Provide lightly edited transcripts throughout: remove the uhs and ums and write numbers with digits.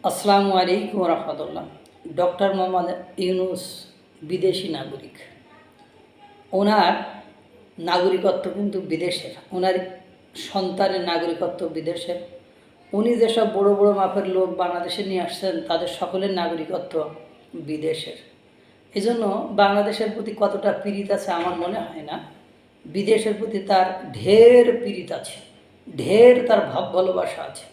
আসসালামু আলাইকুম রহমতুল্লাহ। ডক্টর মোহাম্মদ ইউনুস বিদেশি নাগরিক। ওনার নাগরিকত্ব কিন্তু বিদেশের, ওনার সন্তানের নাগরিকত্ব বিদেশের। উনি যেসব বড় বড় মাপের লোক বাংলাদেশে নিয়ে আসছেন তাদের সকলের নাগরিকত্ব বিদেশের। এজন্য বাংলাদেশের প্রতি কতটা পীড়িত আছে আমার মনে হয় না। বিদেশের প্রতি তার ঢের পীড়িত আছে, ঢের তার ভাব ভালোবাসা আছে।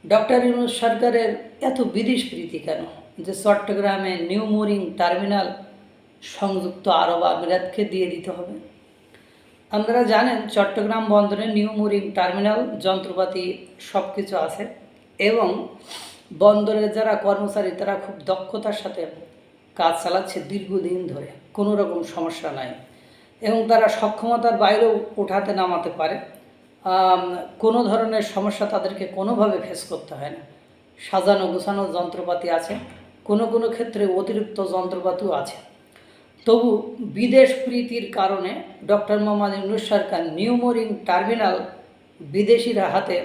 ডক্টর ইউনূস সরকারের এত বিদেশ প্রীতি কেন যে চট্টগ্রামে নিউ মোরিং টার্মিনাল সংযুক্ত আরব আমিরাতকে দিয়ে দিতে হবে? আপনারা জানেন চট্টগ্রাম বন্দরে নিউ মোরিং টার্মিনাল যন্ত্রপাতি সব কিছু আছে এবং বন্দরের যারা কর্মচারী তারা খুব দক্ষতার সাথে কাজ চালাচ্ছে দীর্ঘদিন ধরে, কোনো রকম সমস্যা নাই এবং তারা সক্ষমতার বাইরেও ওঠাতে নামাতে পারে। কোনো ধরনের সমস্যা তাদেরকে কোনোভাবে ফেস করতে হয় না। সাজানো গোছানো যন্ত্রপাতি আছে, কোনো কোনো ক্ষেত্রে অতিরিক্ত যন্ত্রপাতিও আছে। তবু বিদেশ প্রীতির কারণে ডক্টর মোহাম্মদ ইউনূস সরকার নিউ মোরিং টার্মিনাল বিদেশিরা হাতে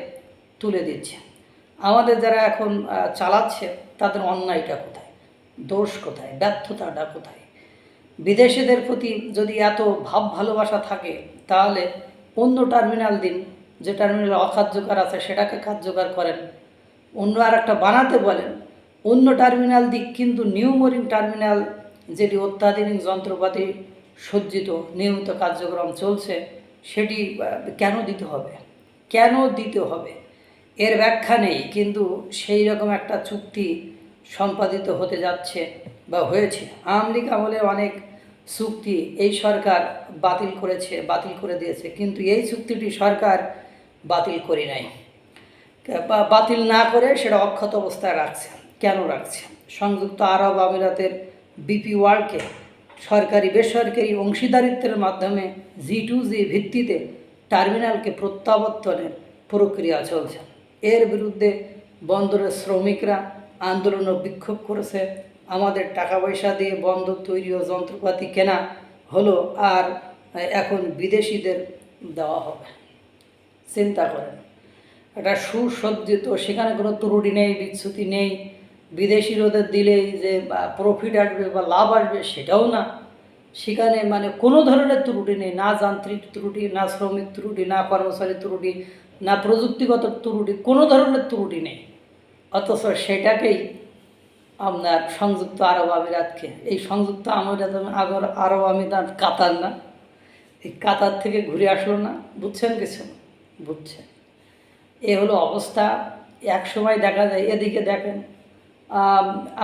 তুলে দিচ্ছে। আমাদের যারা এখন চালাচ্ছে তাদের অন্যায়টা কোথায়, দোষ কোথায়, ব্যর্থতাটা কোথায়? বিদেশিদের প্রতি যদি এত ভাব ভালোবাসা থাকে তাহলে অন্য টার্মিনাল দিন, যে টার্মিনাল অকার্যকর আছে সেটাকে কার্যকর করেন, অন্য আর একটা বানাতে বলেন, অন্য টার্মিনাল দিক। কিন্তু নিউ মোরিং টার্মিনাল যেটি অত্যাধুনিক যন্ত্রপাতি সজ্জিত নিয়মিত কার্যক্রম চলছে সেটি কেন দিতে হবে? কেন দিতে হবে এর ব্যাখ্যা নেই। কিন্তু সেই রকম একটা চুক্তি সম্পাদিত হতে যাচ্ছে বা হয়েছে। আওয়ামী লীগ আমলে অনেক চুক্তি এই সরকার বাতিল করেছে, বাতিল করে দিয়েছে, কিন্তু এই চুক্তিটি সরকার বাতিল করে নাই, বা বাতিল না করে সেটা অক্ষত অবস্থায় রাখছে। কেন রাখছে? সংযুক্ত আরব আমিরাতের বিপি ওয়ার্ল্ডকে সরকারি বেসরকারি অংশীদারিত্বের মাধ্যমে G2G ভিত্তিতে টার্মিনালকে প্রত্যাবর্তনের প্রক্রিয়া চলছে। এর বিরুদ্ধে বন্দরের শ্রমিকরা আন্দোলন ও বিক্ষোভ করেছে। আমাদের টাকা পয়সা দিয়ে বন্দর তৈরি ও যন্ত্রপাতি কেনা হলো আর এখন বিদেশিদের দেওয়া হবে। চিন্তা করেন, একটা সুসজ্জিত, সেখানে কোনো ত্রুটি নেই, বিচ্যুতি নেই। বিদেশির ওদের দিলেই যে প্রফিট আসবে বা লাভ আসবে সেটাও না। সেখানে মানে কোনো ধরনের ত্রুটি নেই, না যান্ত্রিক ত্রুটি, না শ্রমিক ত্রুটি, না কর্মচারী ত্রুটি, না প্রযুক্তিগত ত্রুটি, কোনো ধরনের ত্রুটি নেই। অথচ সেটাকেই আপনার সংযুক্ত আরব আমিরাতকে, এই সংযুক্ত আরব আমিরাত কাতার না, এই কাতার থেকে ঘুরে আসলো না। বুঝছেন কিছু? বুঝছেন? এ হলো অবস্থা। এক সময় দেখা যায়, এদিকে দেখেন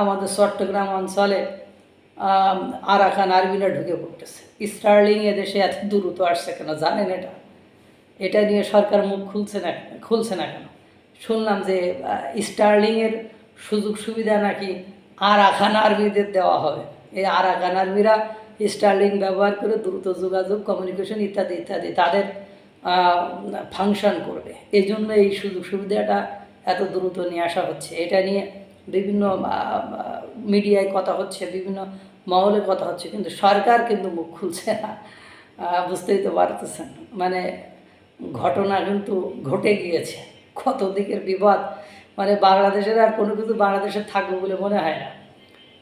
আমাদের চট্টগ্রাম অঞ্চলে আরাকান আর্মিরা ঢুকে পড়তেছে। স্টার্লিং এদেশে এত দ্রুত আসছে কেন জানেন? এটা নিয়ে সরকার মুখ খুলছে না কেন? শুনলাম যে স্টার্লিংয়ের সুযোগ সুবিধা নাকি আরাকান আর্মিদের দেওয়া হবে। এই আরাকান আর্মিরা স্টার্লিং ব্যবহার করে দ্রুত যোগাযোগ, কমিউনিকেশন ইত্যাদি ইত্যাদি তাদের ফাংশন করবে। এই জন্য এই সুযোগ সুবিধাটা এত দ্রুত নিয়ে আসা হচ্ছে। এটা নিয়ে বিভিন্ন মিডিয়ায় কথা হচ্ছে, বিভিন্ন মহলে কথা হচ্ছে, কিন্তু সরকার কিন্তু মুখ খুলছে না। বুঝতেই তো পারতেছেন, মানে ঘটনা কিন্তু ঘটে গিয়েছে। কত দিকের বিবাদ, মানে বাংলাদেশের আর কোনো কিছু বাংলাদেশে থাকবে বলে মনে হয় না।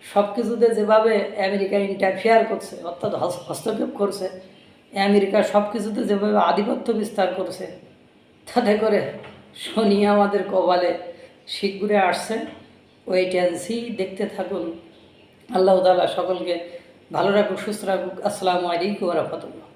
সব কিছুতে যেভাবে আমেরিকা ইন্টারফেয়ার করছে, অর্থাৎ হস্তক্ষেপ করছে, আমেরিকা সব কিছুতে যেভাবে আধিপত্য বিস্তার করছে, তাতে করে শনি আমাদের কপালে শীঘ্রই আসছে। ওয়েট অ্যান্ড সি, দেখতে থাকুন। আল্লাহ তাআলা সকলকে ভালো রাখুক, সুস্থ রাখুক। আসসালামু আলাইকুম ওয়া রাহমাতুল্লাহ।